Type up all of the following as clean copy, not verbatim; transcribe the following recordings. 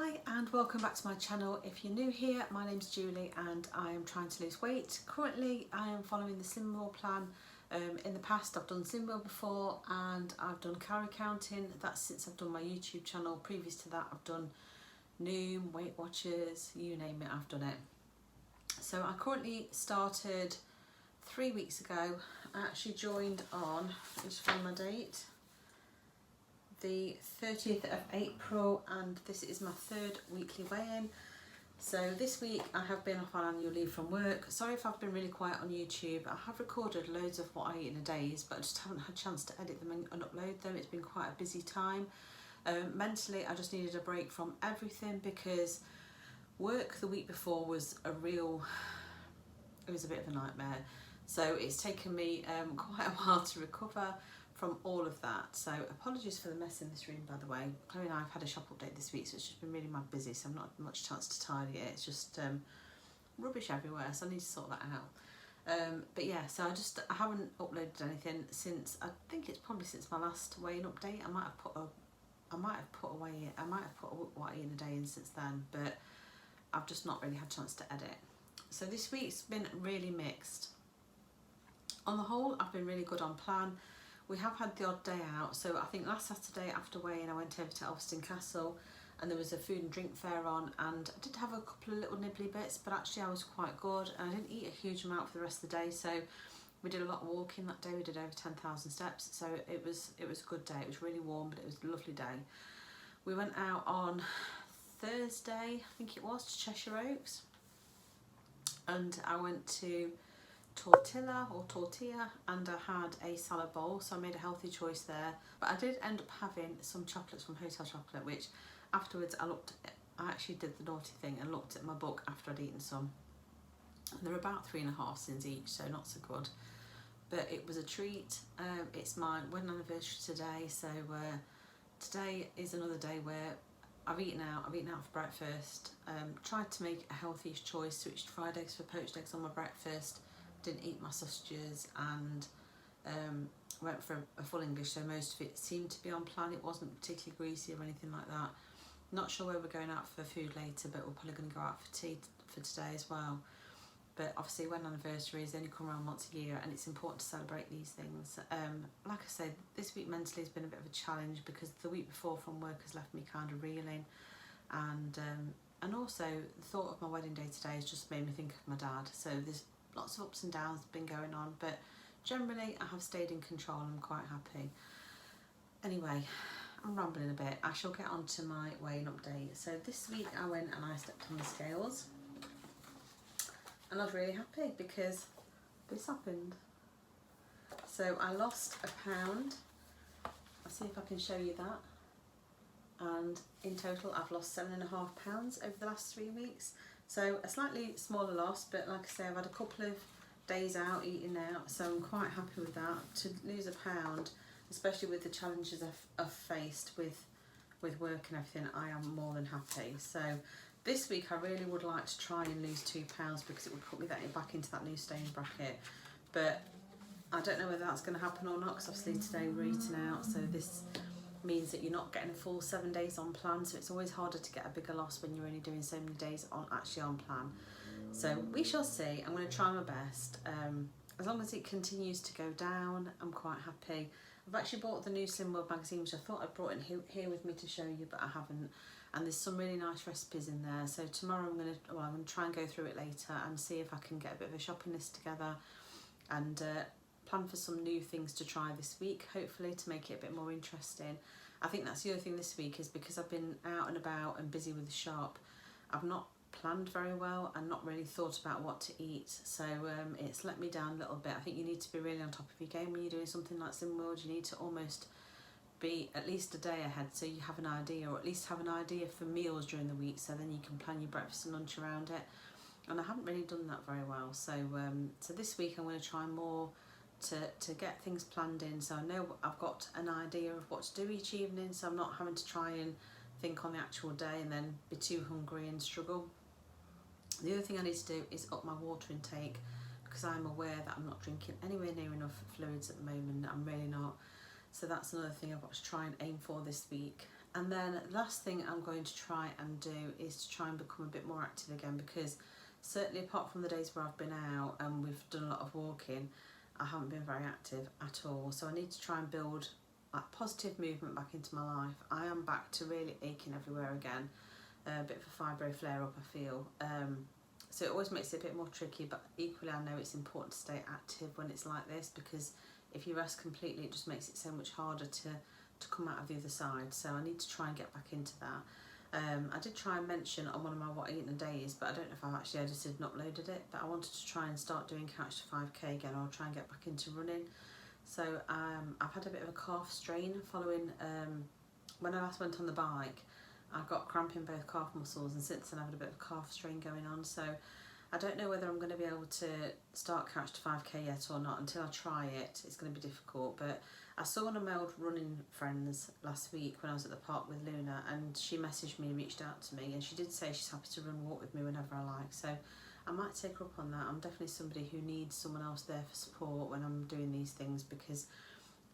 Hi and welcome back to my channel. If you're new here, my name's Julie and I am trying to lose weight. Currently I am following the Slimming plan. In the past I've done Slimming before and I've done calorie counting. That's since I've done my YouTube channel. Previous to that I've done Noom, Weight Watchers, you name it, I've done it. So I currently started 3 weeks ago. I actually joined on, just find my date, the 30th of April, and this is my third weekly weigh-in. So this week I have been off on annual leave from work. Sorry if I've been really quiet on YouTube. I have recorded loads of what I eat in a day, but I just haven't had a chance to edit them and upload them. It's been quite a busy time. Mentally I just needed a break from everything because work the week before was it was a bit of a nightmare. So it's taken me quite a while to recover from all of that. So apologies for the mess in this room, by the way. Chloe and I have had a shop update this week, so it's just been really mad busy, so I've not had much chance to tidy it. It's just rubbish everywhere, so I need to sort that out. But yeah, so I haven't uploaded anything since, I think it's probably since my last weigh-in update. I might have put what I eat in a day in since then, but I've just not really had a chance to edit. So this week's been really mixed. On the whole, I've been really good on plan. We have had the odd day out, so I think last Saturday after weigh-in I went over to Elveston Castle and there was a food and drink fair on, and I did have a couple of little nibbly bits, but actually I was quite good and I didn't eat a huge amount for the rest of the day. So we did a lot of walking that day. We did over 10,000 steps, so it was a good day. It was really warm, but it was a lovely day. We went out on Thursday, I think it was, to Cheshire Oaks, and I went to tortilla, and I had a salad bowl, so I made a healthy choice there. But I did end up having some chocolates from Hotel Chocolate, which afterwards I actually did the naughty thing and looked at my book after I'd eaten some, and they're about 3.5 cents each, so not so good, but it was a treat. It's my wedding anniversary today, so today is another day where I've eaten out for breakfast, tried to make a healthy choice, switched fried eggs for poached eggs on my breakfast, didn't eat my sausages, and went for a full English, so most of it seemed to be on plan. It wasn't particularly greasy or anything like that. Not sure where we're going out for food later, but we're probably going to go out for tea for today as well. But obviously wedding anniversaries only come around once a year and it's important to celebrate these things. Like I said, this week mentally has been a bit of a challenge because the week before from work has left me kind of reeling, and also the thought of my wedding day today has just made me think of my dad. So there's lots of ups and downs been going on, but generally I have stayed in control and I'm quite happy. Anyway, I'm rambling a bit. I shall get on to my weigh-in update. So this week I went and I stepped on the scales and I was really happy because this happened. So I lost a pound. I'll see if I can show you that. And in total I've lost 7.5 pounds over the last 3 weeks. So a slightly smaller loss, but like I say, I've had a couple of days out eating out, so I'm quite happy with that. To lose a pound, especially with the challenges I've faced with work and everything, I am more than happy. So this week I really would like to try and lose 2 pounds because it would put me back into that new staying bracket. But I don't know whether that's going to happen or not, because obviously today we're eating out, so this means that you're not getting a full 7 days on plan, so it's always harder to get a bigger loss when you're only doing so many days actually on plan. So we shall see. I'm going to try my best. As long as it continues to go down, I'm quite happy. I've actually bought the new Slim World magazine, which I thought I'd brought in here with me to show you, but I haven't. And there's some really nice recipes in there. So tomorrow I'm going to try and go through it later and see if I can get a bit of a shopping list together and plan for some new things to try this week, hopefully, to make it a bit more interesting. I think that's the other thing this week, is because I've been out and about and busy with the shop, I've not planned very well and not really thought about what to eat, so it's let me down a little bit. I think you need to be really on top of your game when you're doing something like Slimming World. You need to almost be at least a day ahead, so you have an idea, or at least have an idea for meals during the week, so then you can plan your breakfast and lunch around it. And I haven't really done that very well, so so this week I'm going to try more to get things planned in, so I know I've got an idea of what to do each evening, so I'm not having to try and think on the actual day and then be too hungry and struggle. The other thing I need to do is up my water intake, because I'm aware that I'm not drinking anywhere near enough fluids at the moment. I'm really not. So that's another thing I've got to try and aim for this week. And then the last thing I'm going to try and do is to try and become a bit more active again, because certainly apart from the days where I've been out and we've done a lot of walking, I haven't been very active at all. So I need to try and build that positive movement back into my life. I am back to really aching everywhere again, a bit of a fibro flare up I feel. So it always makes it a bit more tricky, but equally I know it's important to stay active when it's like this, because if you rest completely it just makes it so much harder to come out of the other side. So I need to try and get back into that. I did try and mention on one of my What I Eat in a Day is, but I don't know if I've actually edited and uploaded it, but I wanted to try and start doing Couch to 5k again, or try and get back into running. So I've had a bit of a calf strain following, when I last went on the bike, I got cramp in both calf muscles, and since then I've had a bit of a calf strain going on. So I don't know whether I'm going to be able to start Couch to 5k yet or not. Until I try it, it's going to be difficult. But I saw one of my old running friends last week when I was at the park with Luna, and she messaged me and reached out to me, and she did say she's happy to run and walk with me whenever I like. So I might take her up on that. I'm definitely somebody who needs someone else there for support when I'm doing these things, because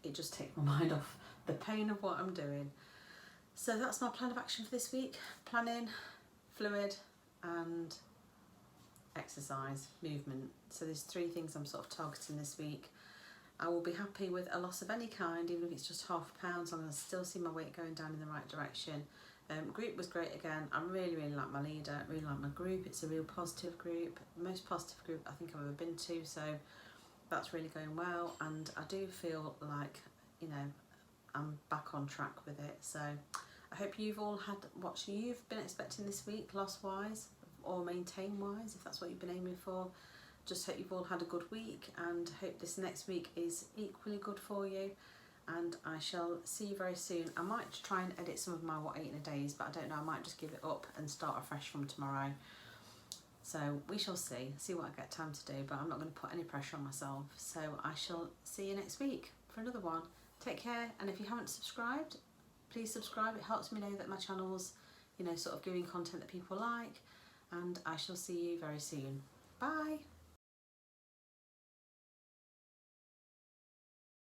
it just takes my mind off the pain of what I'm doing. So that's my plan of action for this week. Planning, fluid and exercise, movement. So there's 3 things I'm sort of targeting this week. I will be happy with a loss of any kind, even if it's just ½ a pound, so I'm going to still see my weight going down in the right direction. Group was great again. I really like my leader, really like my group. It's a real positive group, the most positive group I think I've ever been to, so that's really going well. And I do feel like, you know, I'm back on track with it. So I hope you've all had what you've been expecting this week, loss wise or maintain wise, if that's what you've been aiming for. Just hope you've all had a good week, and hope this next week is equally good for you. And I shall see you very soon. I might try and edit some of my What I Eat in a Days, but I don't know, I might just give it up and start afresh from tomorrow. So we shall see what I get time to do, but I'm not going to put any pressure on myself. So I shall see you next week for another one. Take care, and if you haven't subscribed, please subscribe. It helps me know that my channel's, you know, sort of giving content that people like, and I shall see you very soon. Bye.